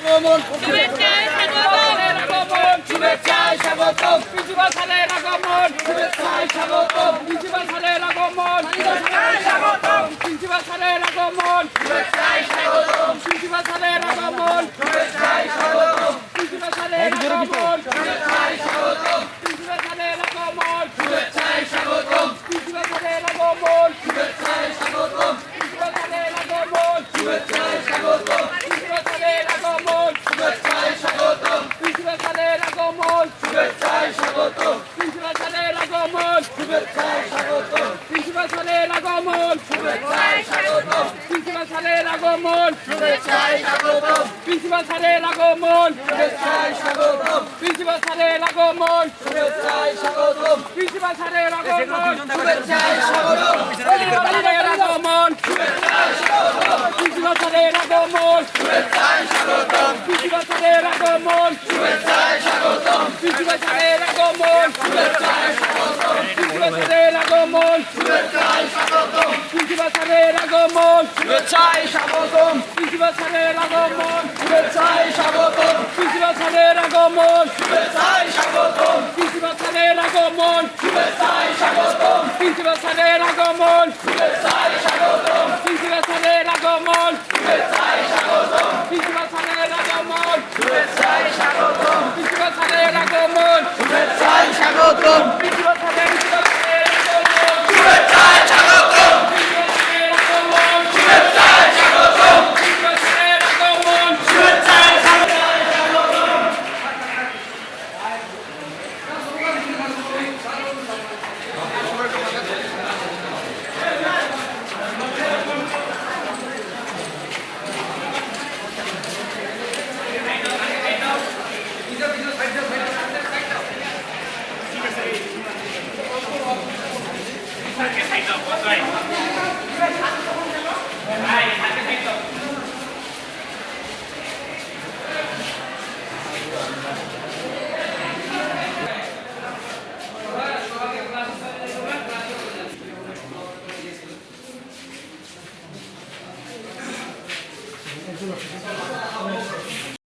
আগমন শুভেচ্ছায় স্বাগতম শুভেচ্ছায় স্বাগতম প্রিন্সিপাল স্যারের আগমন শুভেচ্ছায় স্বাগতম প্রিন্সিপাল স্যারের আগমন স্বাগতম প্রিন্সিপাল স্যারের আগমন শুভেচ্ছায় স্বাগতম প্রিন্সিপাল স্যারের আগমন শুভেচ্ছায় স্বাগতম প্রিন্সিপাল স্যারের আগমন শুভেচ্ছায় স্বাগতম প্রিন্সিপাল স্যারের আগমন শুভেচ্ছায় স্বাগতম প্রিন্সিপাল স্যারের আগমন শুভেচ্ছায় স্বাগতম প্রিন্সিপাল স্যারের আগমন শুভেচ্ছায় স্বাগতম প্রিন্সিপাল স্যারের আগমন শুভেচ্ছায় স্বাগতম প্রিন্সিপাল স্যারের আগমন শুভেচ্ছায় স্বাগতম প্রিন্সিপাল স্যারের আগমন শুভেচ্ছায় স্বাগতম প্রিন্সিপাল স্যারের আগমন শুভেচ্ছায় স্বাগতম প্রিন্সিপাল স্যারের আগমন শুভেচ্ছায় স্বাগতম প্রিন্সিপাল স্যারের আগমন শুভেচ্ছায় স্বাগতম প্রিন্সিপাল স্যারের আগমন শুভেচ্ছায় স্বাগতম প্রিন্সিপাল স্যারের আগমন শুভেচ্ছায় স্বাগতম স্যারের আগমন প্রিন্সিপাল স্যারের আগমন শুভেচ্ছায় স্বাগতম প্রিন্সিপাল স্যারের আগমন শুভেচ্ছায় স্বাগতম প্রিন্সিপাল স্যারের আগমন শুভেচ্ছায় স্বাগতম প্রিন্সিপাল স্যারের আগমন শুভেচ্ছায় স্বাগতম প্রিন্সিপাল স্যারের আগমন শুভেচ্ছায় স্বাগতম প্রিন্সিপাল স্যারের আগমন শুভেচ্ছায় স্বাগতম প্রিন্সিপাল স্যারের আগমন শুভেচ্ছায় স্বাগতম প্রিন্সিপাল স্যারের আগমন শুভেচ্ছায় স্বাগতম প্রিন্সিপাল স্যারের আগমন শুভেচ্ছায় স্বাগতম প্রিন্সিপাল স্যারের আগমন শুভেচ্ছায় স্বাগতম প্রিন্সিপাল স্যারের আগমন শুভেচ্ছায় স্বাগতম প্রিন্সিপাল স্যারের আগমন শুভেচ্ছায় স্বাগতম প্রিন্সিপাল স্যারের শুভেচ্ছায় স্বাগতম আগমন শুভেচ্ছায় স্বাগতম প্রিন্সিপাল স্যারের আগমন শুভেচ্ছায় স্বাগতম Right.